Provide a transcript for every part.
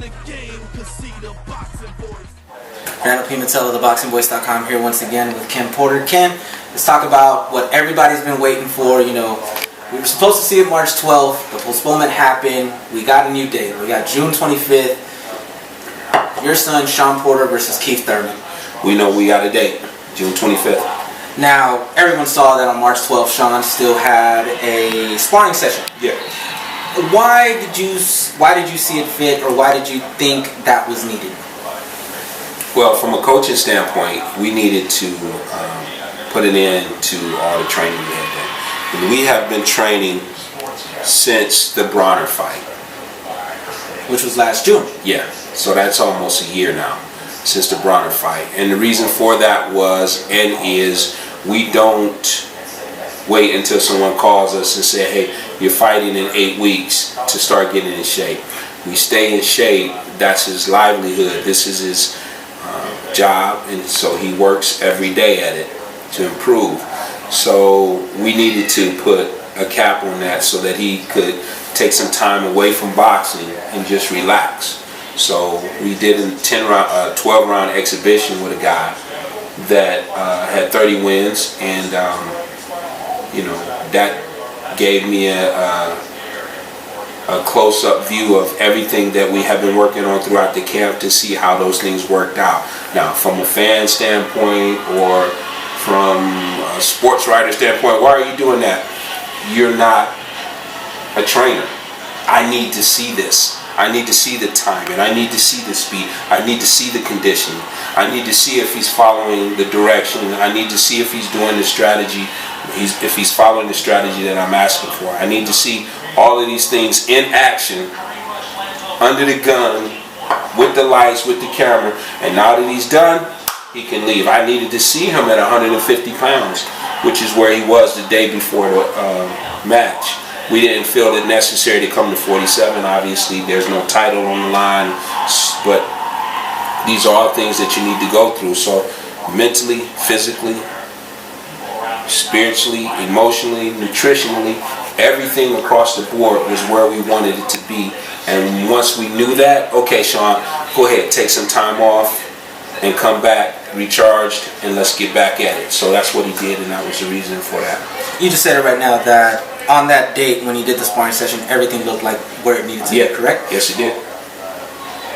the game could see the boxing voice. Randall Pimentel of ThaBoxingvoice.com here once again with Ken Porter. Ken, let's talk about what everybody's been waiting for. You know, we were supposed to see it March 12th. The postponement happened. We got a new date. We got June 25th. Your son, Shawn Porter versus Keith Thurman. We know we got a date, June 25th. Now, everyone saw that on March 12th, Shawn still had a sparring session. Yeah. Why did you see it fit, or why did you think that was needed? Well, from a coaching standpoint, we needed to put an end to all the training we had done. And we have been training since the Bronner fight, Which was last June. Yeah, so that's almost a year now since the Bronner fight. And the reason for that was and is we don't wait until someone calls us and say, hey, you're fighting in 8 weeks to start getting in shape. We stay in shape. That's his livelihood. This is his job, and so he works every day at it to improve. So we needed to put a cap on that so that he could take some time away from boxing and just relax. So we did a 12-round exhibition with a guy that had 30 wins, and you know, that gave me a close-up view of everything that we have been working on throughout the camp to see how those things worked out. Now, from a fan standpoint or from a sports writer standpoint, why are you doing that? You're not a trainer. I need to see this. I need to see the time, and I need to see the speed. I need to see the conditioning. I need to see if he's following the direction. I need to see if he's doing the strategy, if he's following the strategy that I'm asking for. I need to see all of these things in action, under the gun, with the lights, with the camera, and now that he's done, he can leave. I needed to see him at 150 pounds, which is where he was the day before the match. We didn't feel it necessary to come to 47. Obviously, there's no title on the line, but these are all things that you need to go through. So mentally, physically, spiritually, emotionally, nutritionally, everything across the board was where we wanted it to be. And once we knew that, okay, Shawn, go ahead, take some time off and come back recharged, and let's get back at it. So that's what he did, and that was the reason for that. You just said it right now that on that date when he did the sparring session, everything looked like where it needed to be, correct? Yes, it did.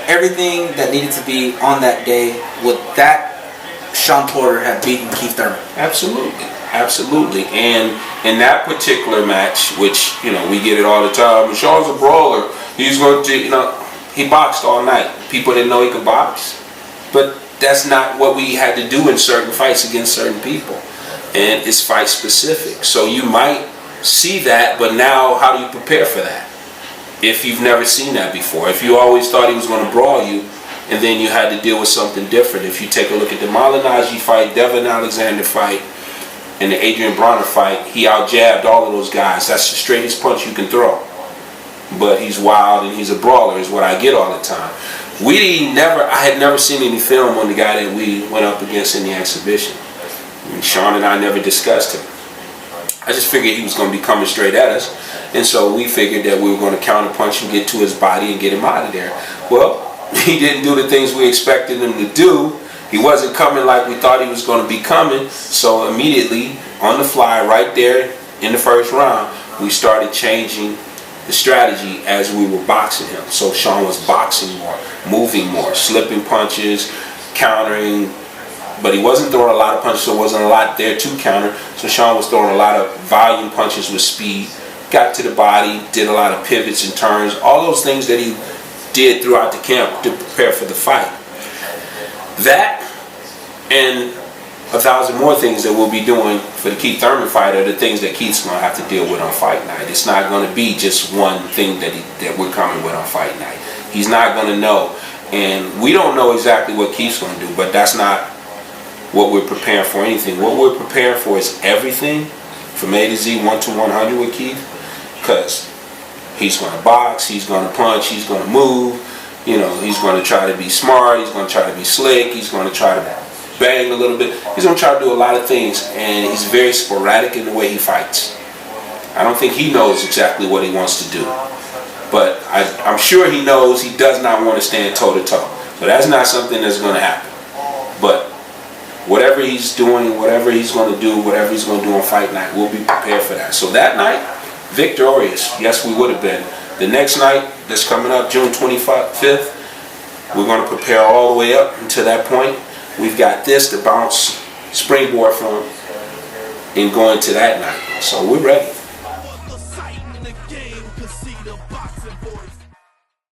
Everything that needed to be on that day, would that Shawn Porter have beaten Keith Thurman? Absolutely. Absolutely. And in that particular match, which, you know, we get it all the time, Shawn's a brawler. He's going to, you know, he boxed all night. People didn't know he could box. But that's not what we had to do in certain fights against certain people. And it's fight specific. So you might see that, but now how do you prepare for that? If you've never seen that before. If you always thought he was going to brawl you, and then you had to deal with something different. If you take a look at the Malignaggi fight, Devin Alexander fight, and the Adrian Bronner fight, he out-jabbed all of those guys. That's the straightest punch you can throw. But he's wild and he's a brawler is what I get all the time. I had never seen any film on the guy that we went up against in the exhibition. And Shawn and I never discussed him. I just figured he was going to be coming straight at us. And so we figured that we were going to counterpunch and get to his body and get him out of there. Well, he didn't do the things we expected him to do. He wasn't coming like we thought he was going to be coming. So immediately, on the fly, right there in the first round, we started changing the strategy as we were boxing him. So Shawn was boxing more, moving more, slipping punches, countering, but he wasn't throwing a lot of punches, so there wasn't a lot there to counter. So Shawn was throwing a lot of volume punches with speed, got to the body, did a lot of pivots and turns, all those things that he did throughout the camp to prepare for the fight. That and 1,000 more things that we'll be doing for the Keith Thurman fight are the things that Keith's going to have to deal with on fight night. It's not going to be just one thing that we're coming with on fight night. He's not going to know. And we don't know exactly what Keith's going to do, but that's not what we're preparing for anything. What we're preparing for is everything from A to Z, 1 to 100 with Keith, because he's going to box, he's going to punch, he's going to move, you know, he's going to try to be smart, he's going to try to be slick, he's going to try to bang a little bit. He's going to try to do a lot of things, and he's very sporadic in the way he fights. I don't think he knows exactly what he wants to do, But I'm sure he knows he does not want to stand toe-to-toe. So that's not something that's going to happen. But whatever he's doing, whatever he's going to do, whatever he's going to do on fight night, we'll be prepared for that. So that night, victorious. Yes, we would have been. The next night that's coming up, June 25th, we're going to prepare all the way up until that point. We've got this to bounce springboard from in going to that night. So we're ready.